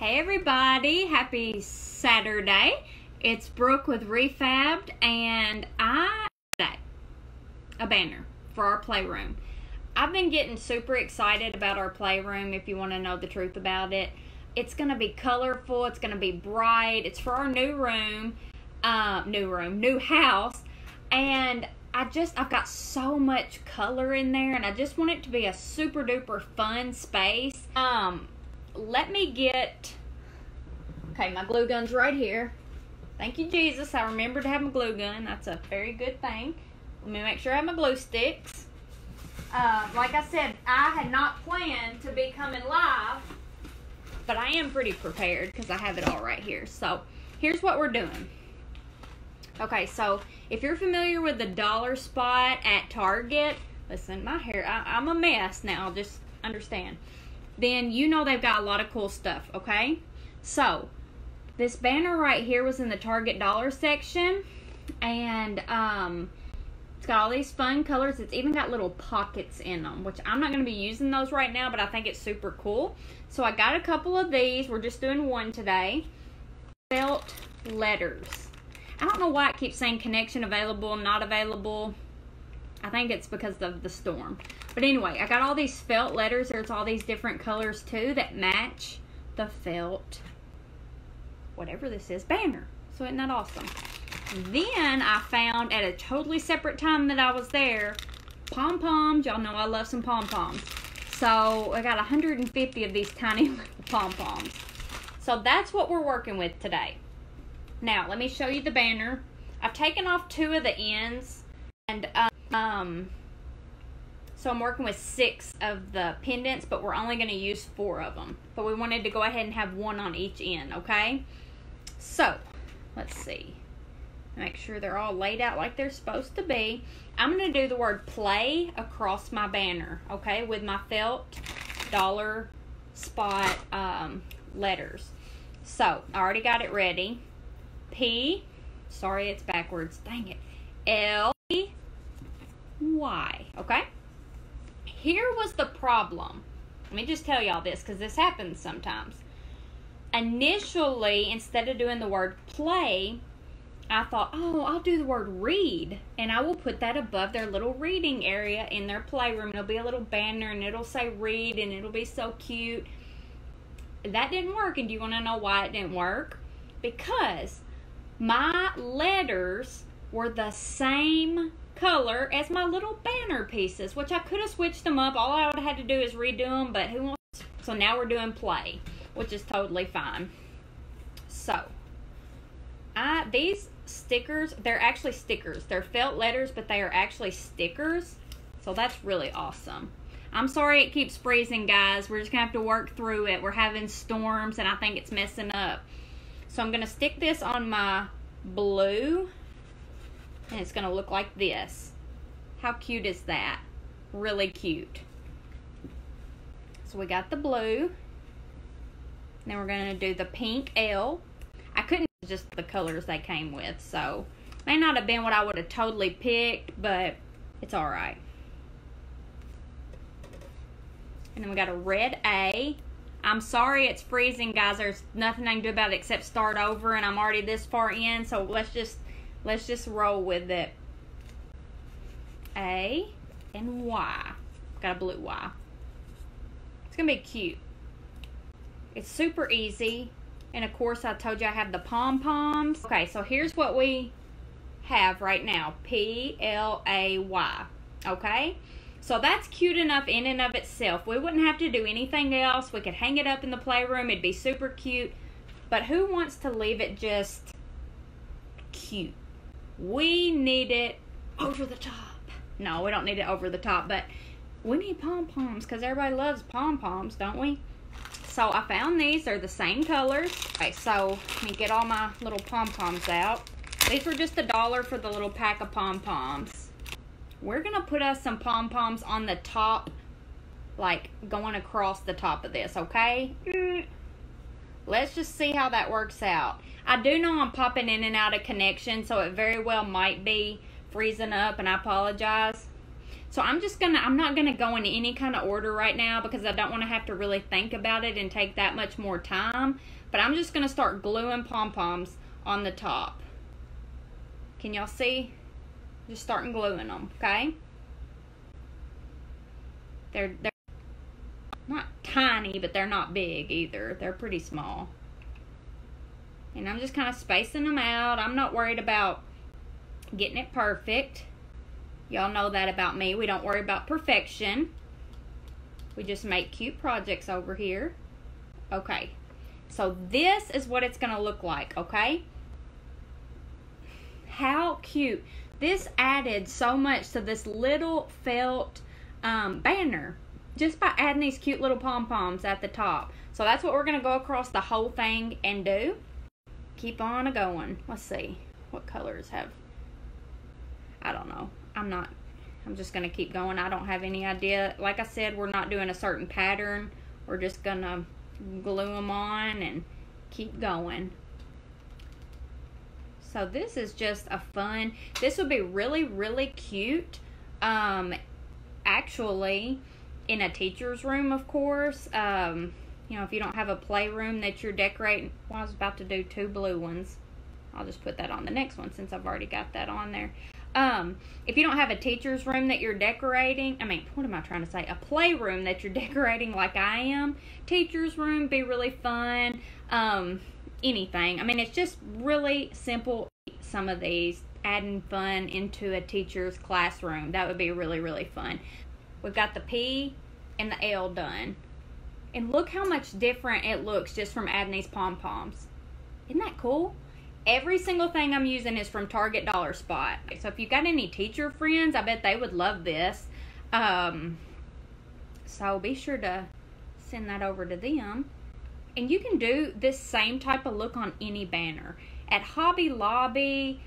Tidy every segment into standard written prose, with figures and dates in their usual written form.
Hey everybody, happy Saturday. It's Brooke with Re-Fabbed, and I made a banner for our playroom. I've been getting super excited about our playroom, if you want to know the truth about it. It's going to be colorful, it's going to be bright, it's for our new house, and I've got so much color in there, and I just want it to be a super duper fun space. Let me get, okay, my glue gun's right here. Thank you, Jesus. I remembered to have my glue gun. That's a very good thing. Let me make sure I have my glue sticks. Like I said, I had not planned to be coming live, but I am pretty prepared because I have it all right here. So here's what we're doing. Okay, so if you're familiar with the dollar spot at Target, listen, my hair, I'm a mess now, just understand. Then you know they've got a lot of cool stuff, okay? So, this banner right here was in the Target dollar section, and it's got all these fun colors. It's even got little pockets in them, which I'm not going to be using those right now, but I think it's super cool. So, I got a couple of these. We're just doing one today. Felt letters. I don't know why it keeps saying connection available, not available. I think it's because of the storm. But anyway, I got all these felt letters. There's all these different colors too that match the felt, whatever this is, banner. So isn't that awesome? Then I found at a totally separate time that I was there, pom-poms. Y'all know I love some pom-poms. So I got 150 of these tiny little pom-poms. So that's what we're working with today. Now, let me show you the banner. I've taken off 2 of the ends, and so I'm working with 6 of the pendants, but we're only going to use 4 of them. But we wanted to go ahead and have 1 on each end, okay? So, let's see. Make sure they're all laid out like they're supposed to be. I'm going to do the word play across my banner, okay, with my felt dollar spot letters. So, I already got it ready. P, sorry it's backwards, dang it, L, Y, okay? Here was the problem. Let me just tell y'all this, because this happens sometimes. Initially, instead of doing the word play, I thought, oh, I'll do the word read, and I will put that above their little reading area in their playroom. It'll be a little banner, and it'll say read, and it'll be so cute. That didn't work, and do you want to know why it didn't work? Because my letters were the same color as my little banner pieces, which I could have switched them up. All I would have had to do is redo them, but who wants? So now we're doing play, which is totally fine. So, these stickers, they're actually stickers. They're felt letters, but they are actually stickers. So that's really awesome. I'm sorry it keeps freezing, guys. We're just going to have to work through it. We're having storms, and I think it's messing up. So I'm going to stick this on my blue, and it's going to look like this. How cute is that? Really cute. So we got the blue. Then we're going to do the pink L. I couldn't use just the colors they came with, so may not have been what I would have totally picked, but it's alright. And then we got a red A. I'm sorry it's freezing, guys. There's nothing I can do about it except start over, and I'm already this far in, so let's just roll with it. A and Y. Got a blue Y. It's gonna be cute. It's super easy, and of course I told you I have the pom-poms. Okay, so here's what we have right now. P-L-A-Y. Okay? So that's cute enough in and of itself. We wouldn't have to do anything else. We could hang it up in the playroom. It'd be super cute. But who wants to leave it just cute? We need it over the top. No, we don't need it over the top, but we need pom-poms because everybody loves pom-poms, don't we? So I found these. They're the same colors. Okay, so let me get all my little pom-poms out. These were just $1 for the little pack of pom-poms. We're going to put us some pom-poms on the top, like going across the top of this, okay? Let's just see how that works out. I do know I'm popping in and out of connection, so it very well might be freezing up, and I apologize. So I'm not gonna go into any kind of order right now because I don't want to have to really think about it and take that much more time. But I'm just gonna start gluing pom-poms on the top. Can y'all see? Just starting gluing them, okay? They're not tiny, but they're not big either. They're pretty small. And I'm just kind of spacing them out. I'm not worried about getting it perfect. Y'all know that about me. We don't worry about perfection. We just make cute projects over here. Okay. So this is what it's going to look like, okay? How cute. This added so much to this little felt banner. Just by adding these cute little pom-poms at the top. So that's what we're going to go across the whole thing and do. Keep on a-going. Let's see. What colors have... I don't know. I'm just going to keep going. I don't have any idea. Like I said, we're not doing a certain pattern. We're just going to glue them on and keep going. So this is just a fun... This would be really, really cute. Actually, in a teacher's room, of course. You know, if you don't have a playroom that you're decorating... Well, I was about to do 2 blue ones. I'll just put that on the next one since I've already got that on there. If you don't have a teacher's room that you're decorating, what am I trying to say? A playroom that you're decorating like I am. Teacher's room be really fun. Anything. It's just really simple. Some of these, adding fun into a teacher's classroom. That would be really, really fun. We've got the P and the L done. And look how much different it looks just from adding these pom-poms. Isn't that cool? Every single thing I'm using is from Target Dollar Spot. So if you got any teacher friends, I bet they would love this. So be sure to send that over to them. And you can do this same type of look on any banner. At Hobby Lobby,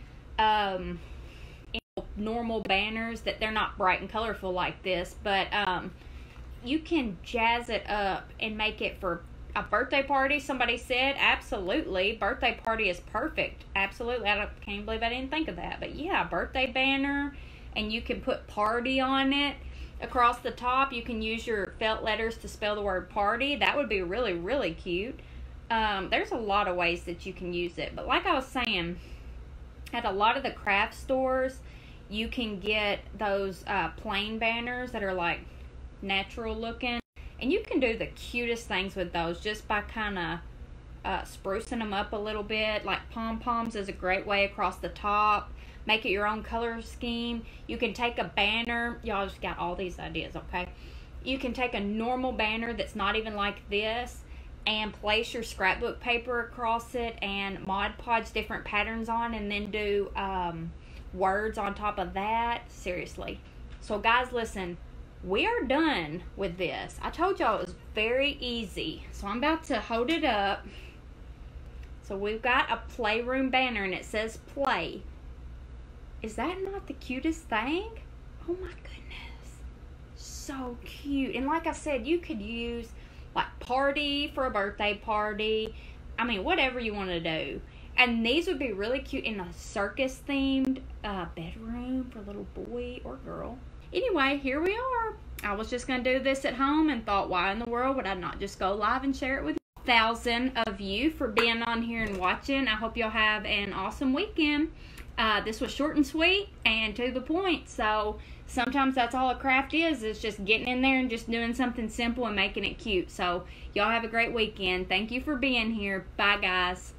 normal banners that they're not bright and colorful like this, but you can jazz it up and make it for a birthday party. Somebody said, absolutely, birthday party is perfect. Absolutely. Can't believe I didn't think of that. But yeah, birthday banner, and you can put party on it. Across the top, you can use your felt letters to spell the word party. That would be really, really cute. There's a lot of ways that you can use it. But like I was saying, at a lot of the craft stores, you can get those plain banners that are like natural looking. And you can do the cutest things with those just by kind of sprucing them up a little bit. Like pom-poms is a great way across the top. Make it your own color scheme. You can take a banner. Y'all just got all these ideas, okay? You can take a normal banner that's not even like this and place your scrapbook paper across it and Mod Podge different patterns on, and then do words on top of that. Seriously. So guys, listen. We are done with this. I told y'all it was very easy. So I'm about to hold it up. So we've got a playroom banner and it says play. Is that not the cutest thing? Oh my goodness. So cute. And like I said, you could use like party for a birthday party. Whatever you want to do. And these would be really cute in a circus themed bedroom for a little boy or girl. Anyway, here we are. I was just going to do this at home and thought, why in the world would I not just go live and share it with you? 1,000 of you for being on here and watching. I hope y'all have an awesome weekend. This was short and sweet and to the point. So sometimes that's all a craft is just getting in there and just doing something simple and making it cute. So y'all have a great weekend. Thank you for being here. Bye, guys.